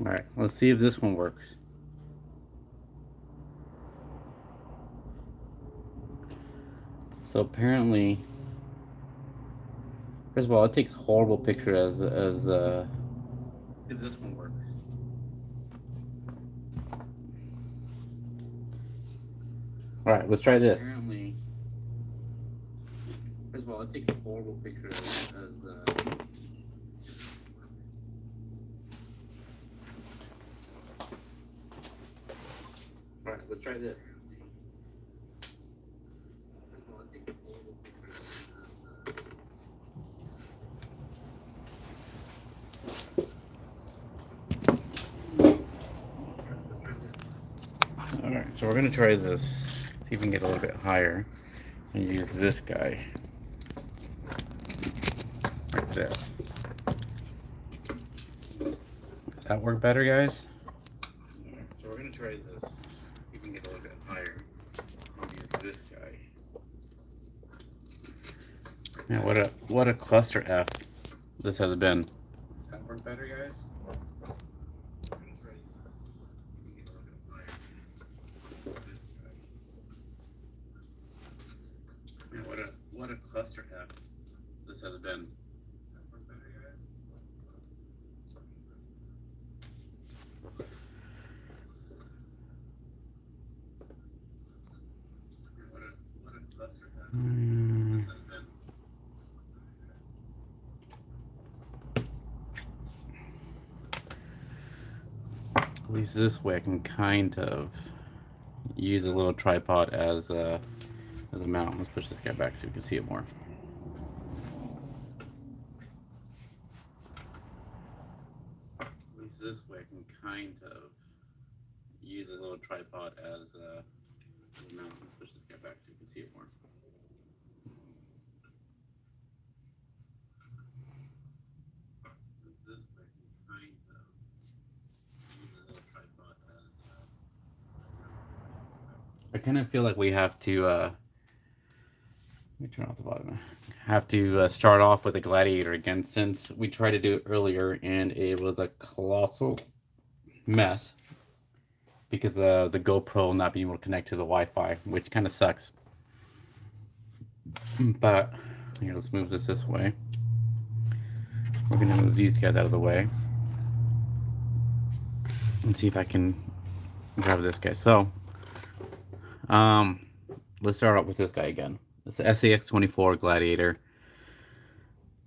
Alright, let's see if this one works. So apparently, first of all, it takes horrible picture as if this one works. Alright, let's try this. Apparently, first of all, it takes a horrible picture as Alright, let's try this. First of all, it takes a horrible picture Alright, so we're gonna try this. See if we can get a little bit higher and use this guy. Like this. Does that work better, guys? Alright, so we're gonna try this. See if we can get a little bit higher and use this guy. Man, what a cluster F this has been. Does that work better, guys? Man, what a cluster F this has been. At least this way I can kind of use a little tripod as a mount. Let's push this guy back so you can see it more. At least this way I can kind of use a little tripod as a mount. Let's push this guy back so you can see it more. I kind of feel like we have to, let me turn off the bottom. Have to start off with a gladiator again, since we tried to do it earlier and it was a colossal mess because the GoPro not being able to connect to the Wi-Fi, which kind of sucks. But here, let's move this way. We're gonna move these guys out of the way and see if I can grab this guy. So, let's start out with this guy again. It's the Scx24 Gladiator.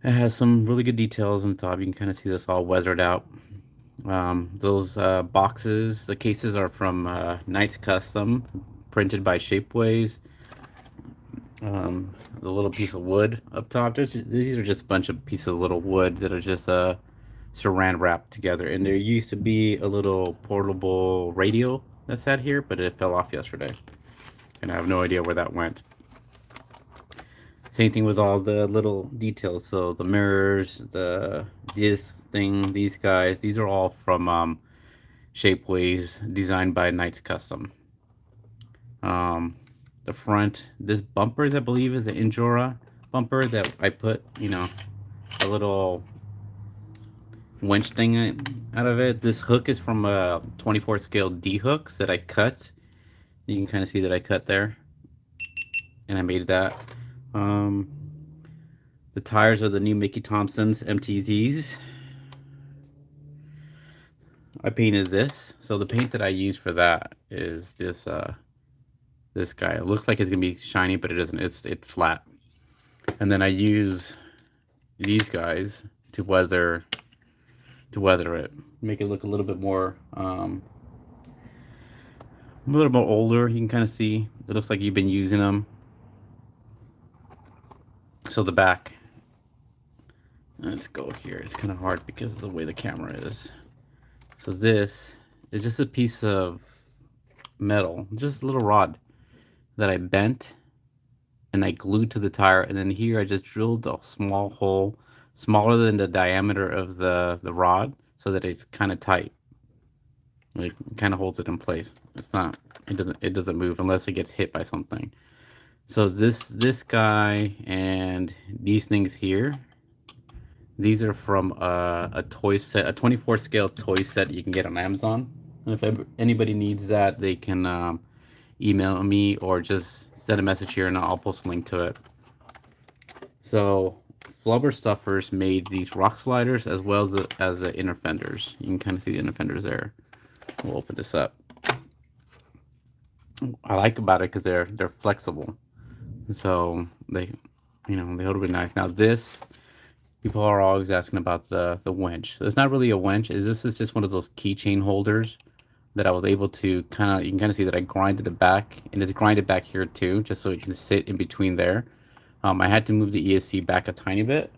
It has some really good details on the top. You can kind of see this all weathered out. Those boxes, the cases are from Knights Custom, printed by Shapeways. The little piece of wood up top, these are just a bunch of pieces of little wood that are just saran wrapped together. And there used to be a little portable radio that sat here, but it fell off yesterday. And I have no idea where that went. Same thing with all the little details. So the mirrors, this thing, these guys, these are all from Shapeways, designed by Knights Custom. The front, this bumper, I believe, is the Injora bumper that I put, you know, a little winch thing out of it. This hook is from a 24 scale D hooks that I cut. You can kind of see that I cut there, and I made that. The tires are the new Mickey Thompson's MTZs. I painted this. So the paint that I use for that is this this guy. It looks like it's gonna be shiny, but it isn't. It's flat. And then I use these guys to weather it, make it look a little bit more older. You can kind of see it looks like you've been using them. So the back, let's go here. It's kind of hard because of the way the camera is. So this is just a piece of metal, just a little rod that I bent and I glued to the tire. And then here I just drilled a small hole, smaller than the diameter of the rod, so that it's kind of tight. It kind of holds it in place. It doesn't move unless it gets hit by something. So this guy and these things here, These are from a toy set, a 24 scale toy set you can get on Amazon. And if anybody needs that, they can email me or just send a message here and I'll post a link to it. So Flubber Stuffers made these rock sliders as well as the inner fenders. You can kind of see the inner fenders there. We'll open this up. I like about it because they're flexible, so they they hold really nice. Now this, people are always asking about the winch. So it's not really a winch. This is just one of those keychain holders that I was able to you can kind of see that I grinded it back, and it's grinded back here too, just so it can sit in between there. I had to move the ESC back a tiny bit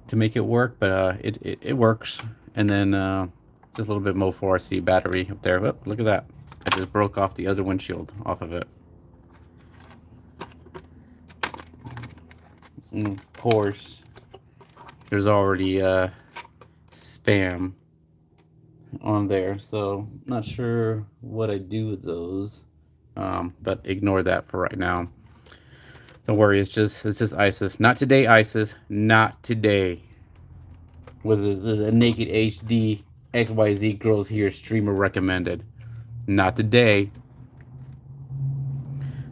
to make it work, but it works. And then just a little bit Mo 4RC battery up there. Oh, look at that. I just broke off the other windshield off of it. And of course, there's already spam on there, so not sure what I do with those, but ignore that for right now. Don't worry, it's just ISIS. Not today, ISIS. Not today. With the naked HD XYZ girls here streamer recommended. Not today.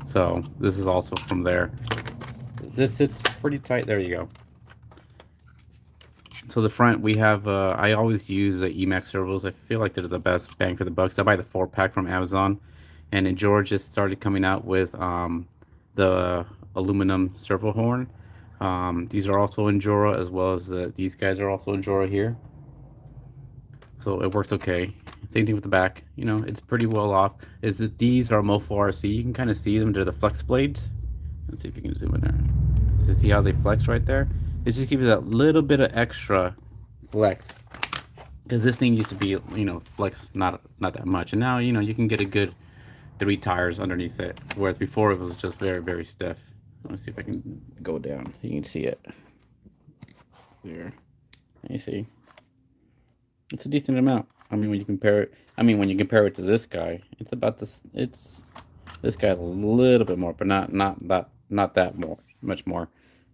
So this is also from there. This sits pretty tight. There you go. So the front we have, I always use the Emax servos. I feel like they're the best bang for the bucks. I buy the 4-pack from Amazon, and then George just started coming out with the aluminum servo horn. These are also in Jora, as well as these guys are also in Jora here. So it works okay. Same thing with the back. You know, it's pretty well off. Is that these are Mo 4RC. You can kind of see them. They're the flex blades. Let's see if you can zoom in there. You see how they flex right there? It just gives you that little bit of extra flex, because this thing used to be, flex not that much, and now you can get a good 3 tires underneath it, whereas before it was just very, very stiff. Let's see if I can go down. You can see it there. You see, it's a decent amount. I mean, when you compare it to this guy, it's about this. It's this guy a little bit more, but not that much more.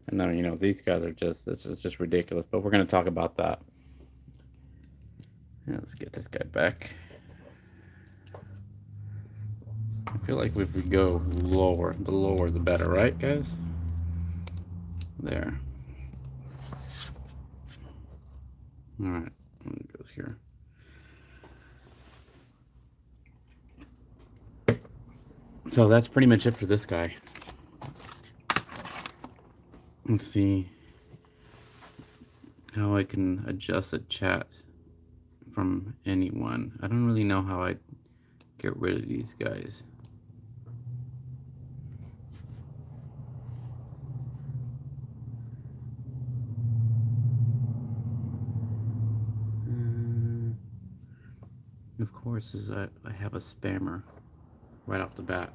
And then these guys are just ridiculous. But we're gonna talk about that. Yeah, let's get this guy back. I feel like if we go lower, the lower the better, right, guys? There. All right, it goes here. So that's pretty much it for this guy. Let's see how I can adjust the chat from anyone. I don't really know how I get rid of these guys. Of course, I have a spammer right off the bat.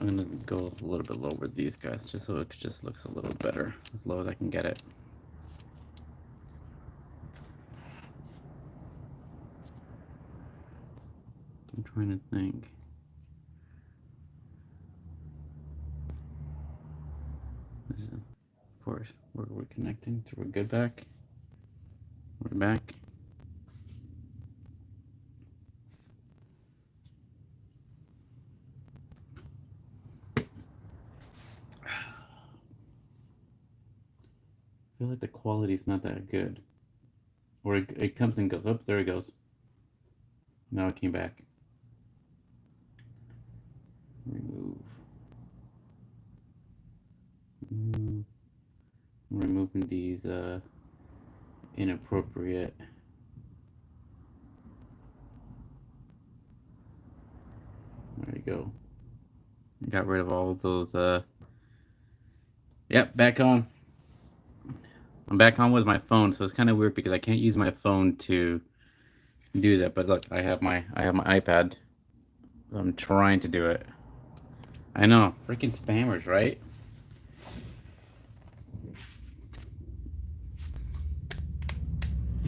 I'm gonna go a little bit lower with these guys, just so it just looks a little better, as low as I can get it. I'm trying to think. Of course, we're connecting, so we're good back. We're back. I feel like the quality's not that good. Or it comes and goes. Oh, there it goes. Now it came back. Remove. Removing these inappropriate. There you go. Got rid of all of those. Yep, back on. I'm back on with my phone, so it's kind of weird because I can't use my phone to do that. But look, I have my iPad. I'm trying to do it. I know, freaking spammers, right?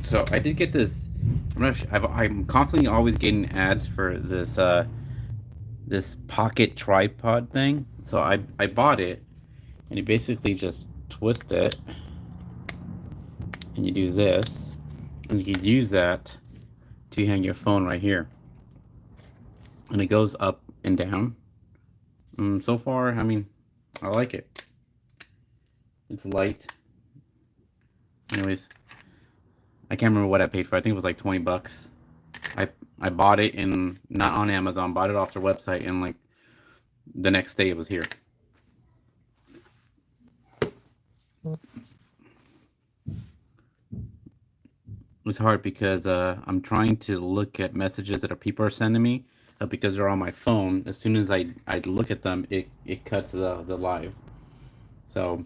So I did get this. I'm constantly always getting ads for this this pocket tripod thing. So I bought it, and you basically just twist it. and you do this, and you can use that to hang your phone right here, and it goes up and down. So far, I mean, I like it. It's light. Anyways, I can't remember what I paid for. I think it was like 20 bucks. I bought it in, not on Amazon, bought it off their website, and like the next day it was here. It's hard because I'm trying to look at messages that people are sending me, because they're on my phone. As soon as I look at them, it cuts the live. So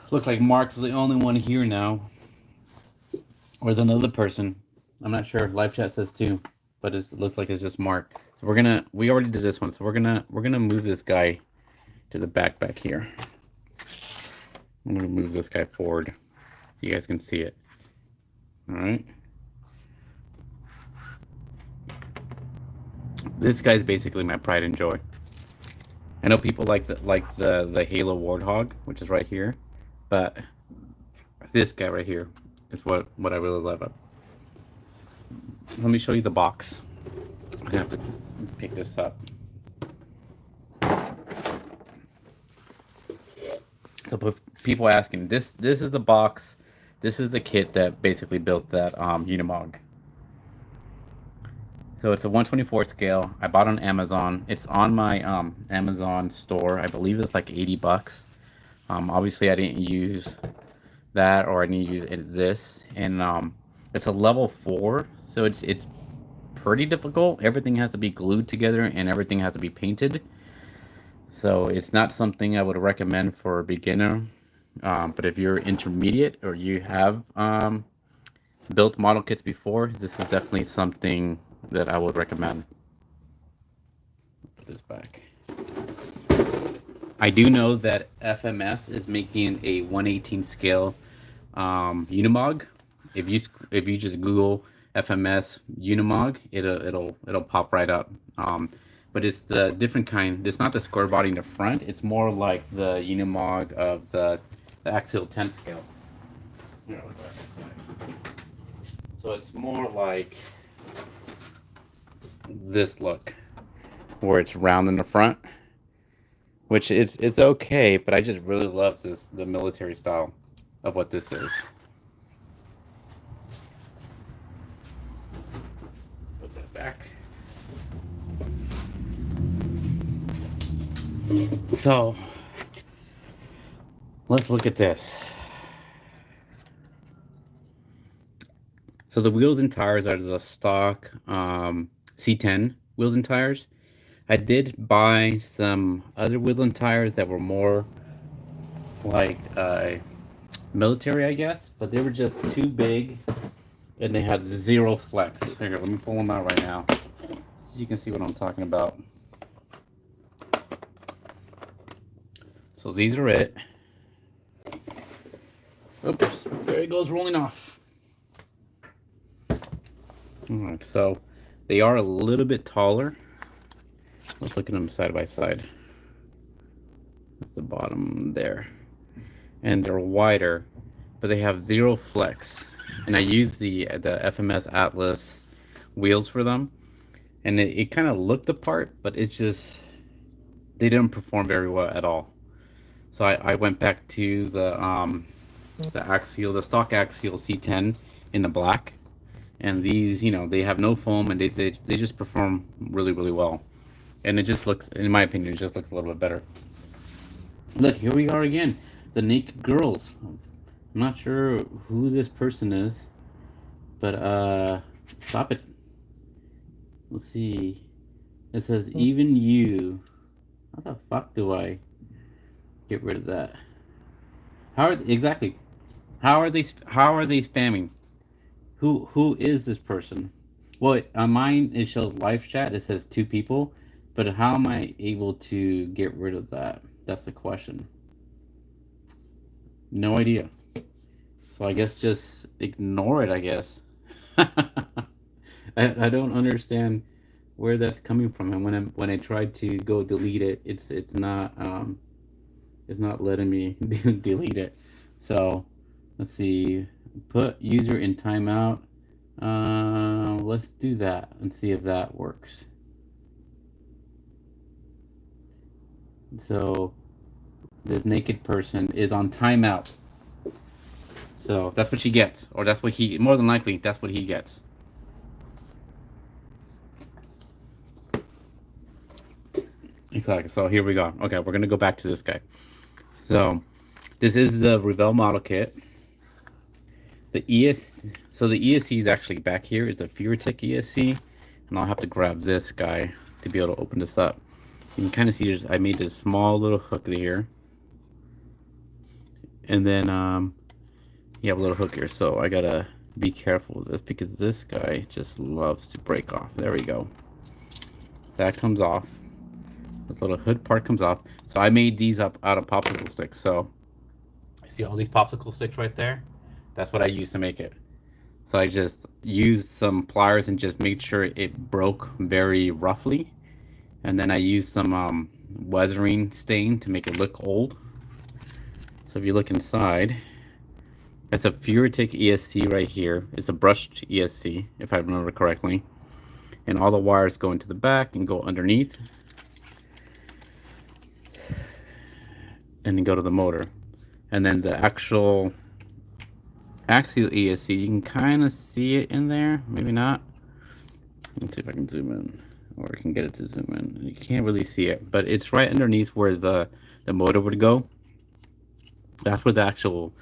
looks like Mark's the only one here now. Or is another person? I'm not sure. Live chat says two, but it looks like it's just Mark. So we already did this one, so we're gonna move this guy to the back here. I'm gonna move this guy forward so you guys can see it. All right. This guy's basically my pride and joy. I know people like the Halo Warthog, which is right here, but this guy right here is what I really love it. Let me show you the box. I'm gonna have to pick this up. So people asking, this is the box. This is the kit that basically built that Unimog. So it's a 124 scale. I bought it on Amazon. It's on my Amazon store. I believe it's like 80 bucks. Obviously I didn't use that, or I need to use this, and it's a level 4, so it's pretty difficult. Everything has to be glued together and everything has to be painted, so it's not something I would recommend for a beginner. But if you're intermediate or you have built model kits before, this is definitely something that I would recommend. Put this back. I do know that FMS is making a 1/18 scale Unimog. If you just Google FMS Unimog, it'll pop right up. But it's the different kind. It's not the square body in the front. It's more like the Unimog of the axial 10 scale. Here, look at this guy. So it's more like this look, where it's round in the front, which it's okay, but I just really love the military style of what this is. Put that back. So let's look at this. So the wheels and tires are the stock C10 wheels and tires. I did buy some other wheels and tires that were more like military, I guess, but they were just too big and they had zero flex. Here, let me pull them out right now so you can see what I'm talking about. So these are it. Oops, there it goes rolling off. Alright, so they are a little bit taller. Let's look at them side by side. That's the bottom there. And they're wider, but they have zero flex. And I use the FMS Atlas wheels for them. And it kind of looked the part, but it's just, they didn't perform very well at all. So I went back to the axial, the stock axial C10 in the black. And these, you know, they have no foam, and they just perform really, really well. And it just looks, in my opinion, it just looks a little bit better. Look, here we are again. The naked girls. I'm not sure who this person is, but stop it. Let's see. It says even you. How the fuck do I get rid of that? How are exactly? How are they spamming? Who is this person? Well, on mine it shows live chat. It says 2 people, but how am I able to get rid of that? That's the question. No idea. So I guess just ignore it, I guess. I don't understand where that's coming from, and when I tried to go delete it, it's not letting me delete it. So Let's see. Put user in timeout. Let's do that and see if that works. So this naked person is on timeout. So that's what she gets, or that's what he, more than likely, that's what he gets. Exactly. So here we go. Okay, we're gonna go back to this guy. So this is the Revell model kit. The so the ESC is actually back here. It's a FureTech ESC, and I'll have to grab this guy to be able to open this up. You can kind of see there's, I made this small little hook here, and then you have a little hook here. So I gotta be careful with this because this guy just loves to break off. There we go. That comes off. This little hood part comes off. So I made these up out of popsicle sticks. So I see all these popsicle sticks right there. That's what I used to make it. So I just used some pliers and just made sure it broke very roughly. And then I used some weathering stain to make it look old. So if you look inside, it's a FureTech ESC right here. It's a brushed ESC, if I remember correctly. And all the wires go into the back and go underneath. And then go to the motor. And then the actual axial ESC, you can kind of see it in there, maybe not. Let's see if I can zoom in, or I can get it to zoom in. You can't really see it, but it's right underneath where the motor would go. That's where the actual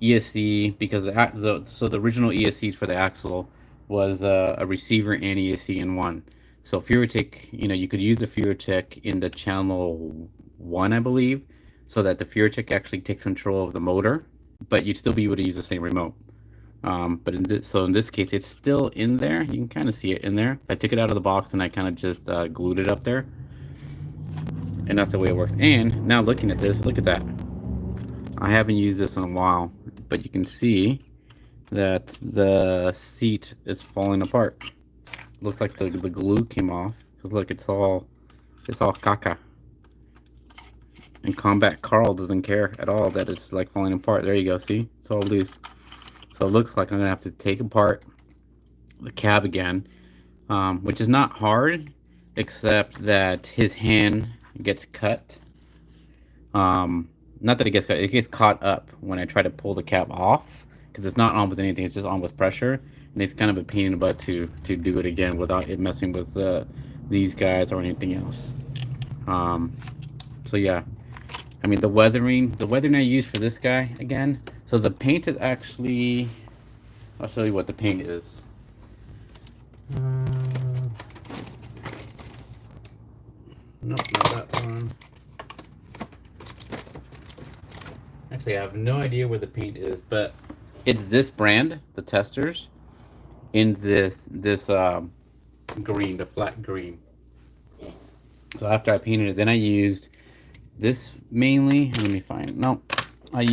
ESC, because the original ESC for the axle was a receiver and ESC in one. So FureTech, you could use the FureTech in the channel 1, I believe, so that the FureTech actually takes control of the motor, but you'd still be able to use the same remote. But in this case, it's still in there. You can kind of see it in there. I took it out of the box and I kind of just glued it up there, and that's the way it works. And now looking at this, look at that. I haven't used this in a while, but you can see that the seat is falling apart. Looks like the glue came off. Cause look, it's all caca. And Combat Carl doesn't care at all that it's like falling apart. There you go. See, it's all loose. So it looks like I'm gonna have to take apart the cab again, which is not hard, except that his hand gets cut. Not that it gets cut, it gets caught up when I try to pull the cab off, because it's not on with anything, it's just on with pressure, and it's kind of a pain in the butt to do it again without it messing with these guys or anything else. So yeah, I mean the weathering I used for this guy again. So the paint is actually, I'll show you what the paint is. Nope, not that one. Actually, I have no idea where the paint is, but it's this brand, the Testers, in this green, the flat green. So after I painted it, then I used this mainly. Let me find. No, I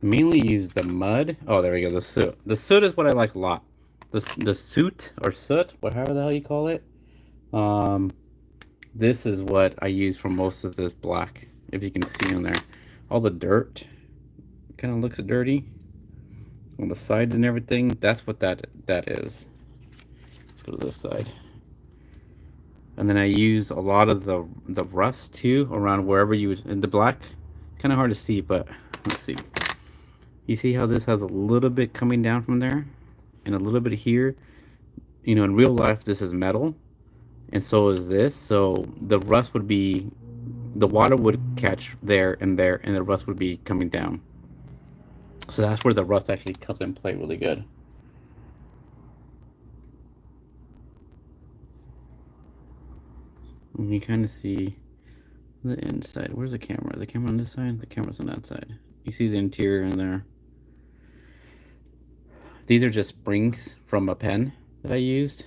mainly used the mud. Oh, there we go. The soot. The soot is what I like a lot. The soot or soot, whatever the hell you call it. This is what I use for most of this black. If you can see in there, all the dirt kind of looks dirty on the sides and everything. That's what that is. Let's go to this side. And then I use a lot of the rust too around wherever you would, in the black. Kind of hard to see, but let's see. You see how this has a little bit coming down from there and a little bit here. In real life this is metal, and so is this. So the rust would be, the water would catch there, and the rust would be coming down. So that's where the rust actually comes in play really good. And you kind of see the inside. Where's the camera? The camera on this side? The camera's on that side. You see the interior in there. These are just springs from a pen that I used.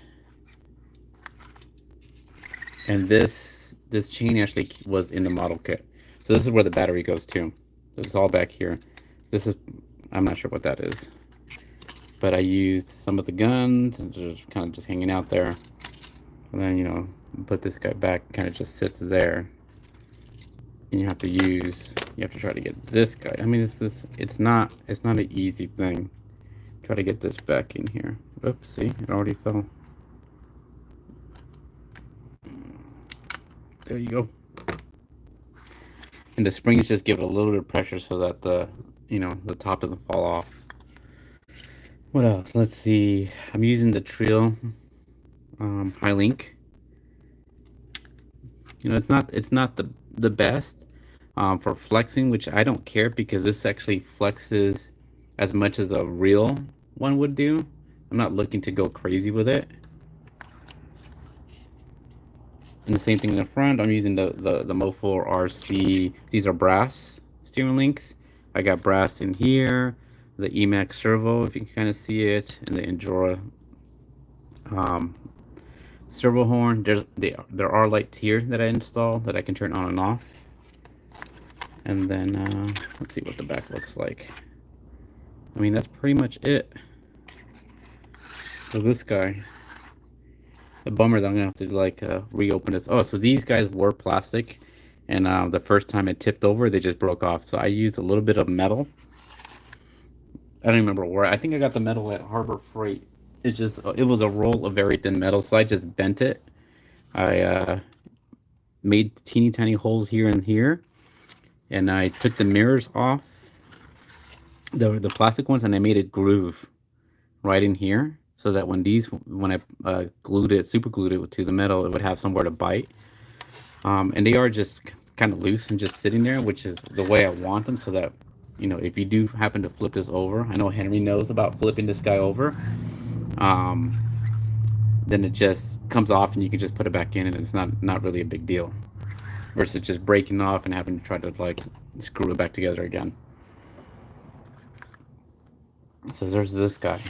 And this chain actually was in the model kit. So this is where the battery goes to. It's all back here. This is, I'm not sure what that is, but I used some of the guns and just kind of just hanging out there. And then, put this guy back, kind of just sits there. you have to try to get this guy. I mean, it's not an easy thing. Try to get this back in here. Oops, see, it already fell. There you go. And the springs just give it a little bit of pressure so that the top doesn't fall off. What else? Let's see. I'm using the Trio High Link. It's not the best for flexing, which I don't care because this actually flexes as much as a real one would do. I'm not looking to go crazy with it. And the same thing in the front. I'm using the Mofo RC. These are brass steering links. I got brass in here. The Emax servo, if you can kind of see it, and the Endura servo horn. There are lights here that I installed that I can turn on and off. And then let's see what the back looks like. I mean, that's pretty much it. So this guy, the bummer that I'm gonna have to like reopen this. Oh, so these guys were plastic, and the first time it tipped over, they just broke off. So I used a little bit of metal. I don't remember where. I think I got the metal at Harbor Freight. It was a roll of very thin metal, so I just bent it. I made teeny tiny holes here and here, and I took the mirrors off, the plastic ones, and I made a groove right in here, so that when I super glued it to the metal, it would have somewhere to bite. And they are just kind of loose and just sitting there, which is the way I want them, so that if you do happen to flip this over, I know Henry knows about flipping this guy over. Then it just comes off, and you can just put it back in, and it's not really a big deal. Versus just breaking off and having to try to like screw it back together again. So there's this guy.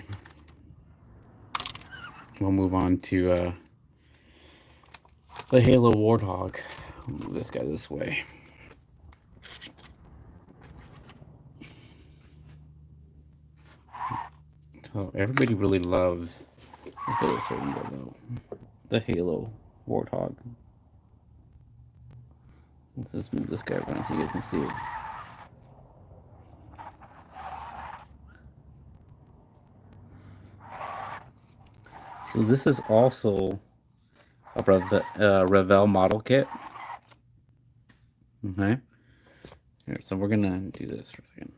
We'll move on to the Halo Warthog. I'll move this guy this way. So everybody really loves, let's go this way and go low, the Halo Warthog. Let's just move this guy around so you guys can see it. So this is also a Revell model kit. Okay. Here, so we're gonna do this for a second.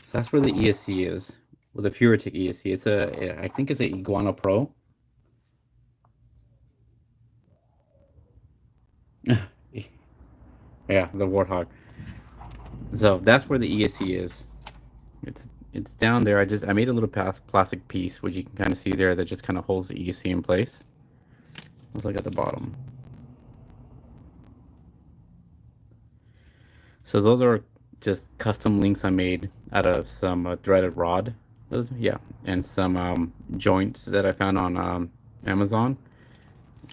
So that's where the ESC is, with a Furitic ESC. I think it's an Iguana Pro. Yeah, the Warthog. So that's where the ESC is. It's down there. I made a little plastic piece, which you can kind of see there, that just kind of holds the ESC in place. Let's look at the bottom. So those are just custom links I made out of some threaded rod. And some joints that I found on Amazon.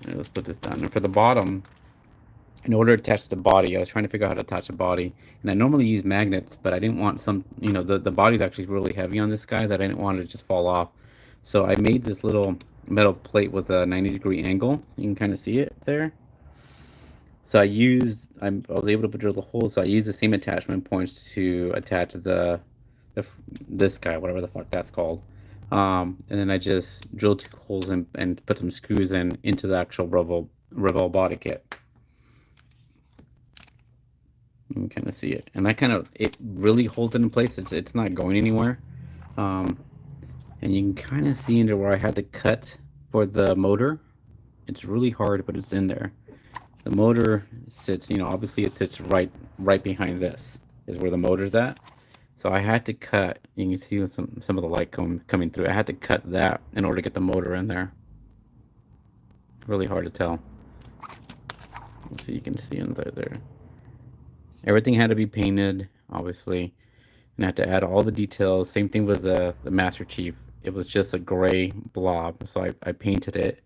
Let's put this down. And for the bottom, in order to attach the body, I was trying to figure out how to attach the body, and I normally use magnets, but I didn't want the body's actually really heavy on this guy, that I didn't want it to just fall off. So I made this little metal plate with a 90-degree angle. You can kind of see it there. So I was able to drill the hole, so I used the same attachment points to attach this guy, whatever the fuck that's called. And then I just drilled 2 holes and put some screws into the actual Revell body kit. You can kind of see it, and it really holds it in place. It's not going anywhere. And you can kind of see into where I had to cut for the motor. It's really hard, but it's in there. The motor sits, obviously it sits right behind this is where the motor's at. So I had to cut. You can see some of the light coming through. I had to cut that in order to get the motor in there. Really hard to tell. So you can see in there. Everything had to be painted, obviously, and I had to add all the details. Same thing with the Master Chief. It was just a gray blob, so I painted it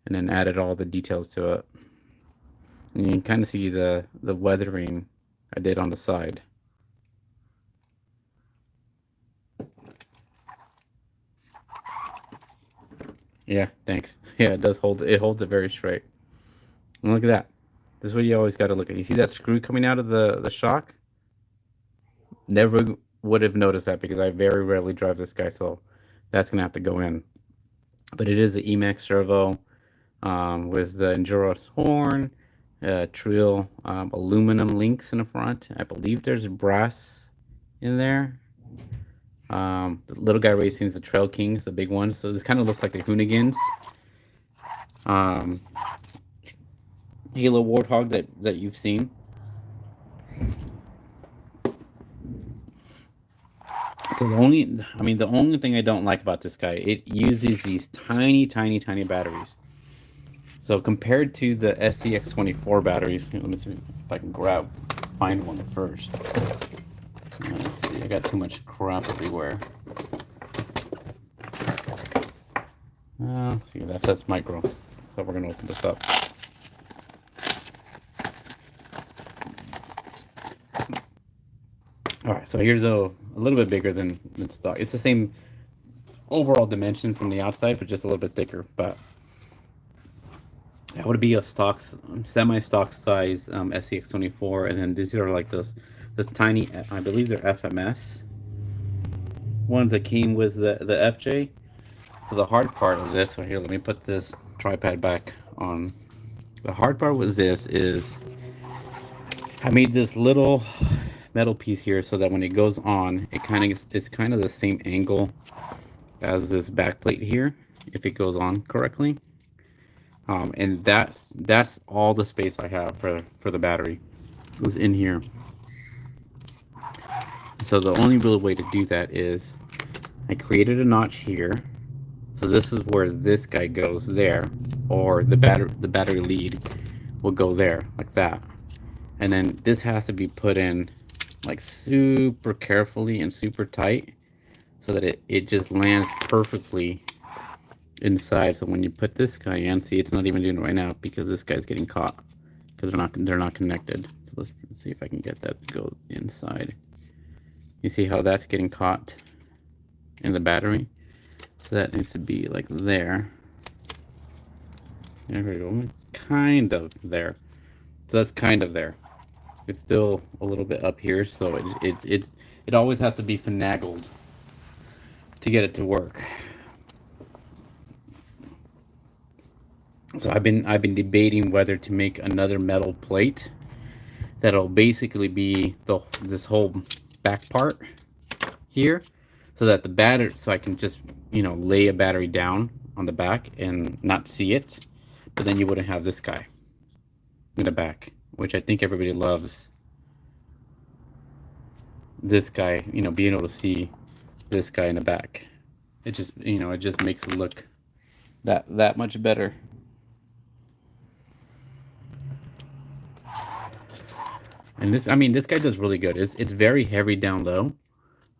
and then added all the details to it. And you can kind of see the weathering I did on the side. Yeah, thanks. Yeah, it does hold. It holds it very straight. And look at that. This is what you always got to look at. You see that screw coming out of the shock? Never would have noticed that because I very rarely drive this guy, so that's gonna have to go in. But it is an Emax servo with the Enduros horn, Trill aluminum links in the front. I believe there's brass in there. The little guy racing is the Trail Kings, the big ones. So this kind of looks like the Hoonigans. Um, Halo Warthog that you've seen. So the only thing I don't like about this guy, it uses these tiny, tiny, tiny batteries. So compared to the Scx24 batteries, let me see if I can find one first. Let's see, I got too much crap everywhere. See, that's micro. So we're gonna open this up. All right, so here's a little bit bigger than stock. It's the same overall dimension from the outside, but just a little bit thicker. But that would be a stock, semi-stock size Scx24, and then these are like this tiny, I believe they're FMS ones that came with the FJ. So the hard part of this, so here, let me put this tripod back on. The hard part with this is I made this little metal piece here so that when it goes on, it's kind of the same angle as this back plate here, if it goes on correctly. And that's all the space I have for the battery was in here. So the only real way to do that is I created a notch here. So this is where this guy goes there, or the battery lead will go there like that. And then this has to be put in like super carefully and super tight so that it just lands perfectly inside. So when you put this guy in, see, it's not even doing it right now because this guy's getting caught because they're not connected. So let's see if I can get that to go inside. You see how that's getting caught in the battery? So that needs to be like there. There we go. Kind of there. So that's kind of there. It's still a little bit up here, so it always has to be finagled to get it to work. So I've been debating whether to make another metal plate that'll basically be this whole back part here, so that the battery, so I can just, you know, lay a battery down on the back and not see it, but then you wouldn't have this guy in the back, which I think everybody loves. This guy, you know, being able to see this guy in the back, it just, you know, it just makes it look that much better. And this, I mean, this guy does really good. It's very heavy down low.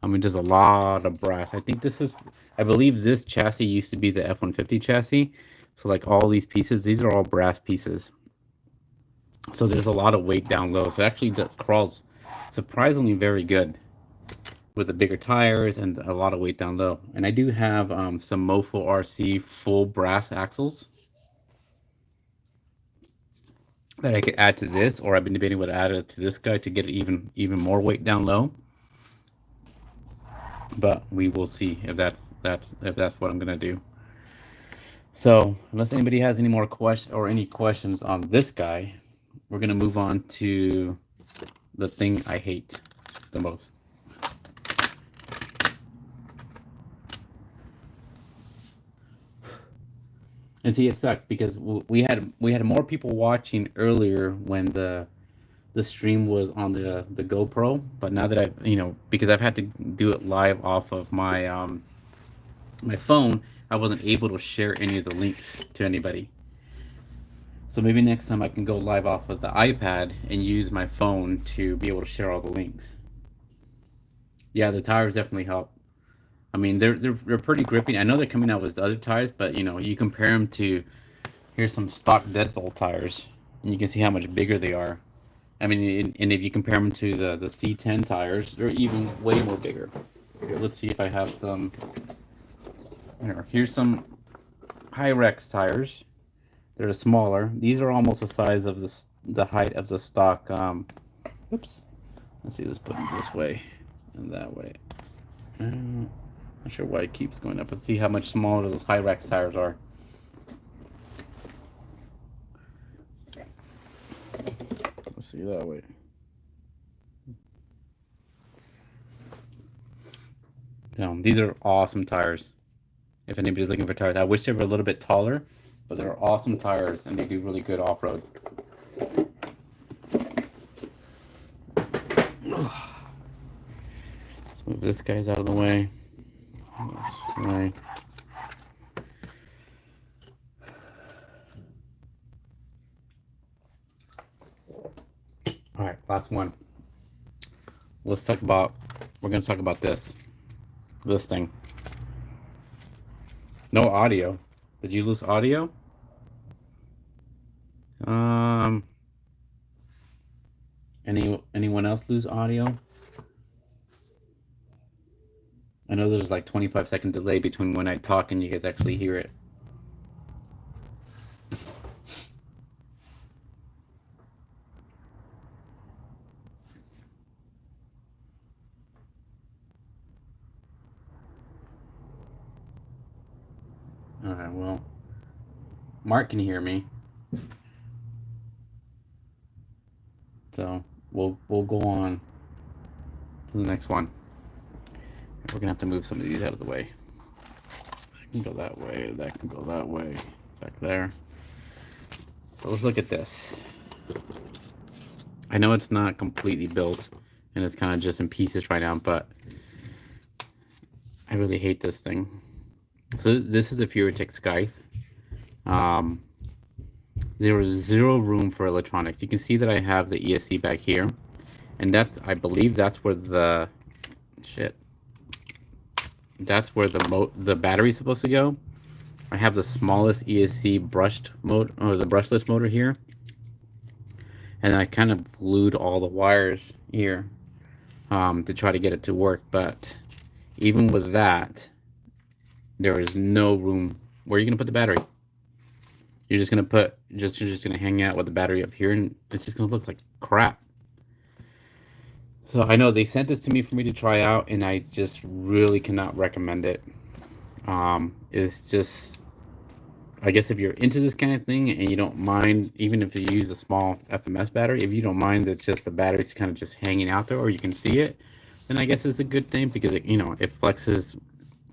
I mean, there's a lot of brass. I think this is, I believe this chassis used to be the F-150 chassis. So like all these pieces, these are all brass pieces. So there's a lot of weight down low. So it actually crawls surprisingly very good with the bigger tires and a lot of weight down low. And I do have some Mofo RC full brass axles that I could add to this, or I've been debating whether to add it to this guy to get it even more weight down low. But we will see if that's what I'm gonna do. So unless anybody has any more questions on this guy, we're gonna move on to the thing I hate the most. And see, it sucked because we had more people watching earlier when the stream was on the GoPro, but now that I've, you know, because I've had to do it live off of my my phone, I wasn't able to share any of the links to anybody. So maybe next time I can go live off of the iPad and use my phone to be able to share all the links. Yeah, the tires definitely help. I mean, they're pretty grippy. I know they're coming out with other tires, but you know, you compare them to, here's some stock deadbolt tires, and you can see how much bigger they are. I mean, and if you compare them to the C10 tires, they're even way more bigger. Here, let's see if I have some. Here's some Hyrex tires. They're smaller. These are almost the size of the height of the stock. Oops. Let's see, let's put it this way and that way. Not sure why it keeps going up. Let's see how much smaller those Hyrax tires are. Let's see that way. These are awesome tires. If anybody's looking for tires, I wish they were a little bit taller, but they're awesome tires and they do really good off-road. Let's move this guy's out of the way. This way. All right, last one. Let's talk about, we're going to talk about this thing. No audio. Did you lose audio? Anyone else lose audio? I know there's like 25-second delay between when I talk and you guys actually hear it. Alright, well, Mark can hear me. So we'll go on to the next one. We're gonna have to move some of these out of the way. That can go that way, that can go that way, back there. So let's look at this. I know it's not completely built and it's kind of just in pieces right now, but I really hate this thing. So this is the Furitech Scythe. There was zero room for electronics. You can see that I have the ESC back here, and that's, I believe that's where the that's where the battery's supposed to go. I have the smallest ESC brushed motor, or the brushless motor here, and I kind of glued all the wires here to try to get it to work. But even with that, there is no room. Where are you gonna put the battery? You're just gonna put, you're just gonna hang out with the battery up here, and it's just gonna look like crap. So I know they sent this to me for me to try out, and I just really cannot recommend it. It's just, I guess if you're into this kind of thing and you don't mind, even if you use a small FMS battery, if you don't mind that just the battery's kind of just hanging out there, or you can see it, then I guess it's a good thing, because it, you know, it flexes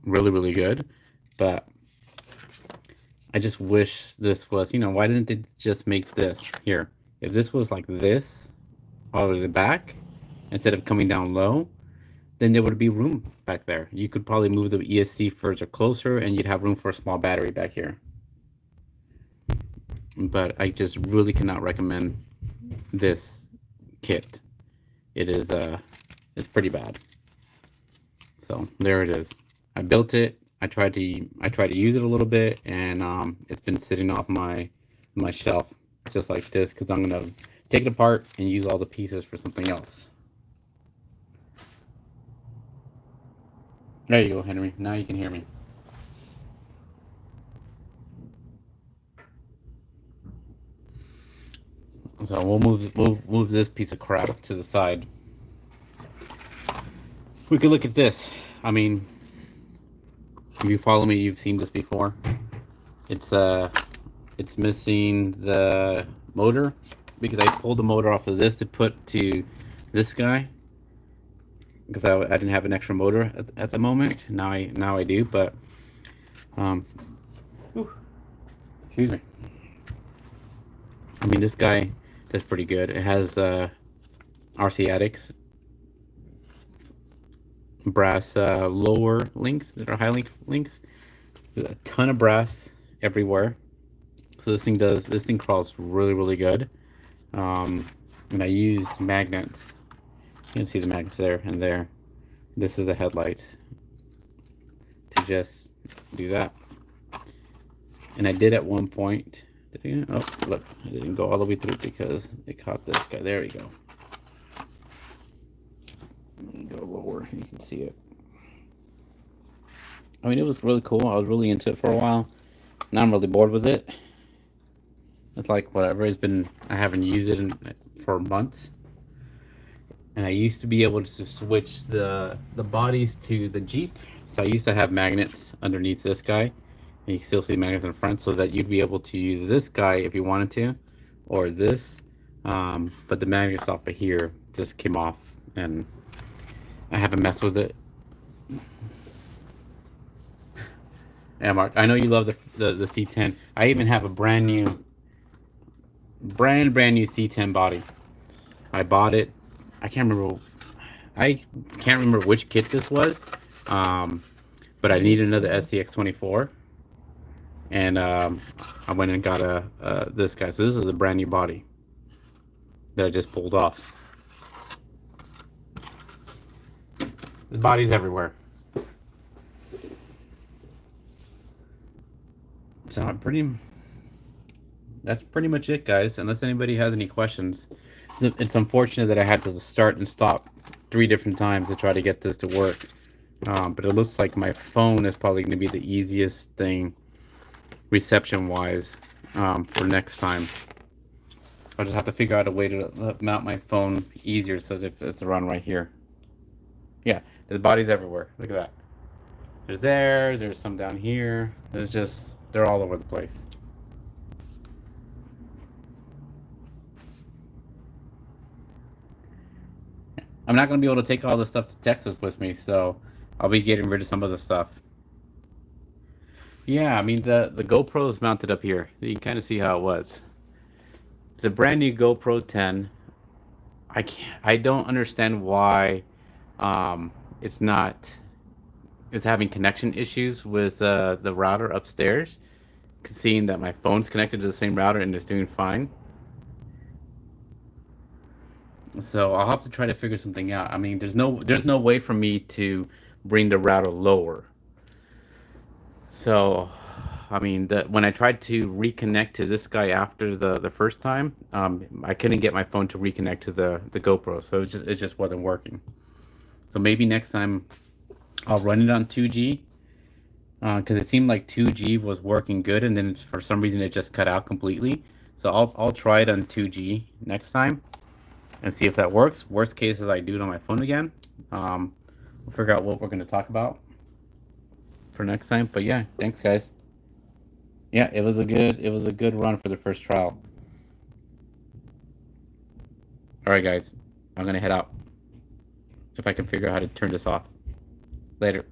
really, really good. But I just wish this was, you know, why didn't they just make this here? If this was like this all the way to the back, instead of coming down low, then there would be room back there. You could probably move the ESC further closer and you'd have room for a small battery back here. But I just really cannot recommend this kit. It is it's pretty bad. So there it is. I built it. I tried to use it a little bit, and it's been sitting off my shelf just like this, because I'm gonna take it apart and use all the pieces for something else. There you go, Henry. Now you can hear me. So we'll move this piece of crap to the side. We could look at this. I mean, if you follow me, you've seen this before. It's missing the motor, because I pulled the motor off of this to put to this guy, because I didn't have an extra motor at the moment. Now I do, but excuse me. I mean, this guy does pretty good. It has RC brass lower links that are high links. There's a ton of brass everywhere. So this thing crawls really, really good. And I used magnets. You can see the magnets there and there. This is the headlights to just do that. And I did at one point. Oh, look, I didn't go all the way through because it caught this guy. There we go. Let me go lower, you can see it. I mean, it was really cool. I was really into it for a while. Now I'm really bored with it. It's like whatever. I haven't used it for months. And I used to be able to switch the bodies to the Jeep. So I used to have magnets underneath this guy, and you still see magnets in front, so that you'd be able to use this guy if you wanted to, or this. But the magnets off of here just came off, and I haven't messed with it. Yeah, Mark, I know you love the C10. I even have a brand new C10 body. I bought it. I can't remember. I can't remember which kit this was. Um, but I needed another Scx24, and I went and got this guy. So this is a brand new body that I just pulled off. The body's everywhere. So that's pretty much it, guys. Unless anybody has any questions, it's unfortunate that I had to start and stop 3 different times to try to get this to work. But it looks like my phone is probably going to be the easiest thing reception-wise for next time. I'll just have to figure out a way to mount my phone easier so that it's around right here. Yeah, the body's everywhere. Look at that. There's some down here. They're all over the place. I'm not going to be able to take all this stuff to Texas with me, so I'll be getting rid of some of the stuff. Yeah, I mean, the GoPro is mounted up here. You can kind of see how it was. It's a brand new GoPro 10. I don't understand why um, it's not it's having connection issues with the router upstairs. Seeing that my phone's connected to the same router and it's doing fine. So I'll have to try to figure something out. I mean, there's no way for me to bring the router lower. So, I mean, when I tried to reconnect to this guy after the first time, I couldn't get my phone to reconnect to the GoPro, so it just wasn't working. So maybe next time I'll run it on 2G, because it seemed like 2G was working good, and then for some reason it just cut out completely. So I'll try it on 2G next time and see if that works. Worst case is I do it on my phone again. We'll figure out what we're going to talk about for next time. But yeah, thanks guys. Yeah, it was a good run for the first trial. All right, guys, I'm gonna head out if I can figure out how to turn this off. Later.